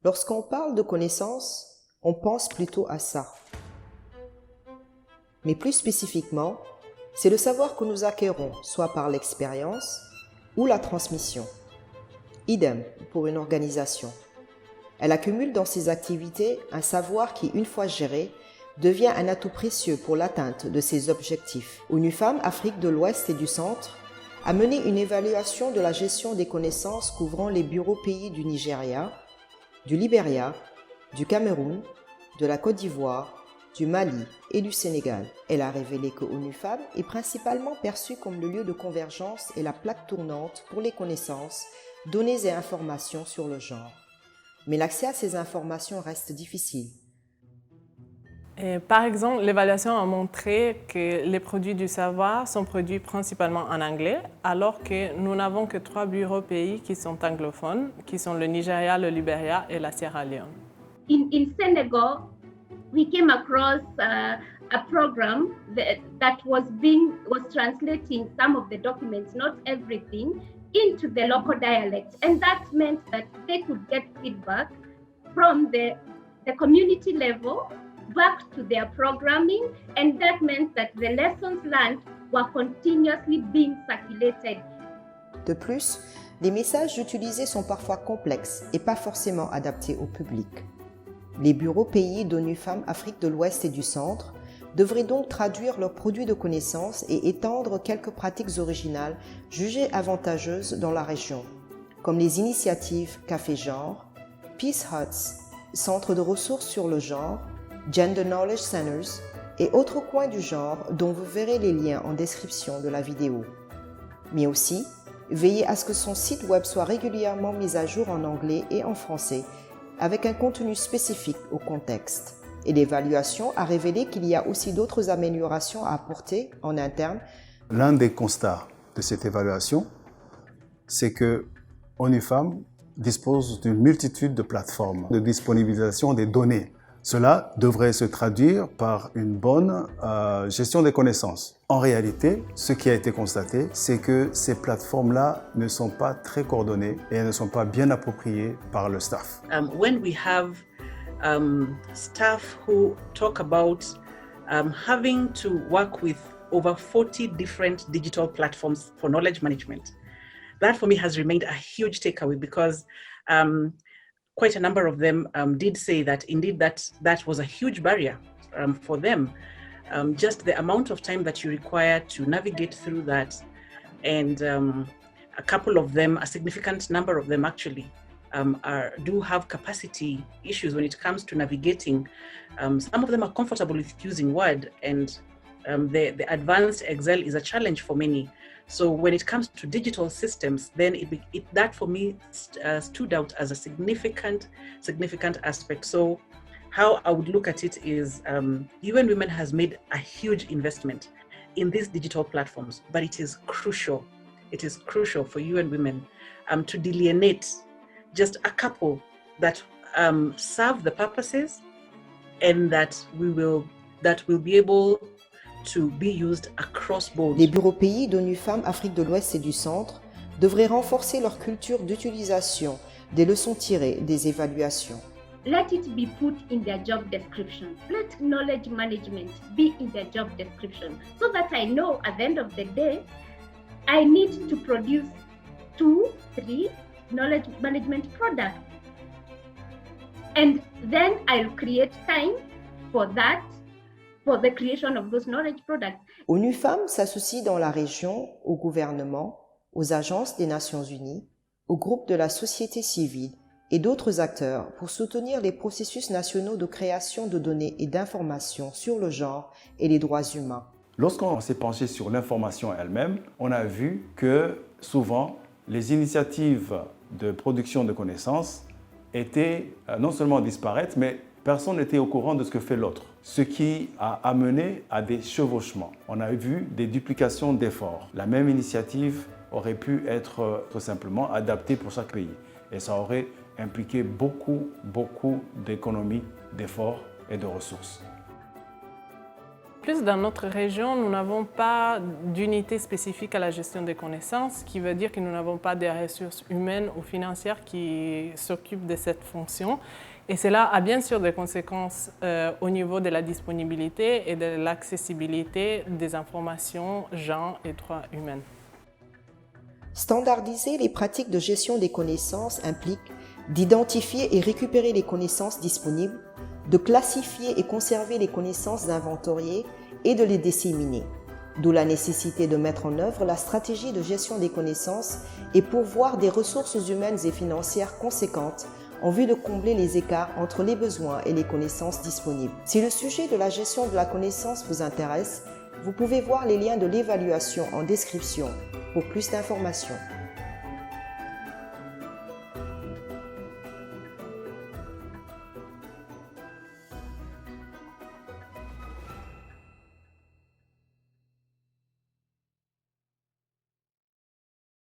Lorsqu'on parle de connaissance, on pense plutôt à ça. Mais plus spécifiquement, c'est le savoir que nous acquérons, soit par l'expérience ou la transmission. Idem pour une organisation. Elle accumule dans ses activités un savoir qui, une fois géré, devient un atout précieux pour l'atteinte de ses objectifs. UNIFAM Afrique de l'Ouest et du Centre a mené une évaluation de la gestion des connaissances couvrant les bureaux pays du Nigeria, du Libéria, du Cameroun, de la Côte d'Ivoire, du Mali et du Sénégal. Elle a révélé que UNIFAM est principalement perçu comme le lieu de convergence et la plaque tournante pour les connaissances, données et informations sur le genre. Mais l'accès à ces informations reste difficile. Par exemple, l'évaluation a montré que les produits du savoir sont produits principalement en anglais, alors que nous n'avons que 3 bureaux pays qui sont anglophones, qui sont le Nigeria, le Libéria et la Sierra Leone. In Senegal, we came across a program that was translating some of the documents, not everything, into the local dialects, and that meant that they could get feedback from the community level back to their programming, and that meant that the lessons learned were continuously being circulated. De plus, les messages utilisés sont parfois complexes et pas forcément adaptés au public. Les bureaux pays d'UNIFAM Afrique de l'Ouest et du Centre devraient donc traduire leurs produits de connaissances et étendre quelques pratiques originales jugées avantageuses dans la région, comme les initiatives Café Genre, Peace Huts, Centres de ressources sur le genre, Gender Knowledge Centers et autres coins du genre dont vous verrez les liens en description de la vidéo. Mais aussi, veillez à ce que son site web soit régulièrement mis à jour en anglais et en français avec un contenu spécifique au contexte. Et l'évaluation a révélé qu'il y a aussi d'autres améliorations à apporter en interne. L'un des constats de cette évaluation, c'est que UNIFAM dispose d'une multitude de plateformes de disponibilisation des données. Cela devrait se traduire par une bonne gestion des connaissances. En réalité, ce qui a été constaté, c'est que ces plateformes-là ne sont pas très coordonnées et elles ne sont pas bien appropriées par le staff. When we have staff who talk about having to work with over 40 different digital platforms for knowledge management, that for me has remained a huge takeaway because quite a number of them did say that indeed that was a huge barrier for them. Just the amount of time that you require to navigate through that, and a couple of them, a significant number of them actually, do have capacity issues when it comes to navigating. Some of them are comfortable with using Word, and the advanced Excel is a challenge for many. So when it comes to digital systems, then that for me stood out as a significant aspect. So how I would look at it is UN Women has made a huge investment in these digital platforms, but it is crucial. It is crucial for UN Women to delineate just a couple that serve the purposes and that will be able to be used across board. Les bureaux pays d'UNIFAM Afrique de l'Ouest et du Centre devraient renforcer leur culture d'utilisation des leçons tirées des évaluations. Let it be put in their job description. Let knowledge management be in their job description so that I know at the end of the day, I need to produce 2, 3 knowledge management products. And then I'll create time for that, for the creation of those knowledge products. UNIFAM s'associe dans la région au gouvernement, aux agences des Nations Unies, aux groupes de la société civile et d'autres acteurs pour soutenir les processus nationaux de création de données et d'informations sur le genre et les droits humains. Lorsqu'on s'est penché sur l'information elle-même, on a vu que souvent les initiatives de production de connaissances étaient non seulement disparaître, mais personne n'était au courant de ce que fait l'autre, ce qui a amené à des chevauchements. On a vu des duplications d'efforts. La même initiative aurait pu être tout simplement adaptée pour chaque pays et ça aurait impliqué beaucoup d'économies, d'efforts et de ressources. plus, dans notre région, nous n'avons pas d'unité spécifique à la gestion des connaissances, ce qui veut dire que nous n'avons pas de ressources humaines ou financières qui s'occupent de cette fonction. Et cela a bien sûr des conséquences au niveau de la disponibilité et de l'accessibilité des informations, genre et droits humains. Standardiser les pratiques de gestion des connaissances implique d'identifier et récupérer les connaissances disponibles, de classifier et conserver les connaissances inventoriées et de les disséminer. D'où la nécessité de mettre en œuvre la stratégie de gestion des connaissances et pourvoir des ressources humaines et financières conséquentes en vue de combler les écarts entre les besoins et les connaissances disponibles. Si le sujet de la gestion de la connaissance vous intéresse, vous pouvez voir les liens de l'évaluation en description pour plus d'informations.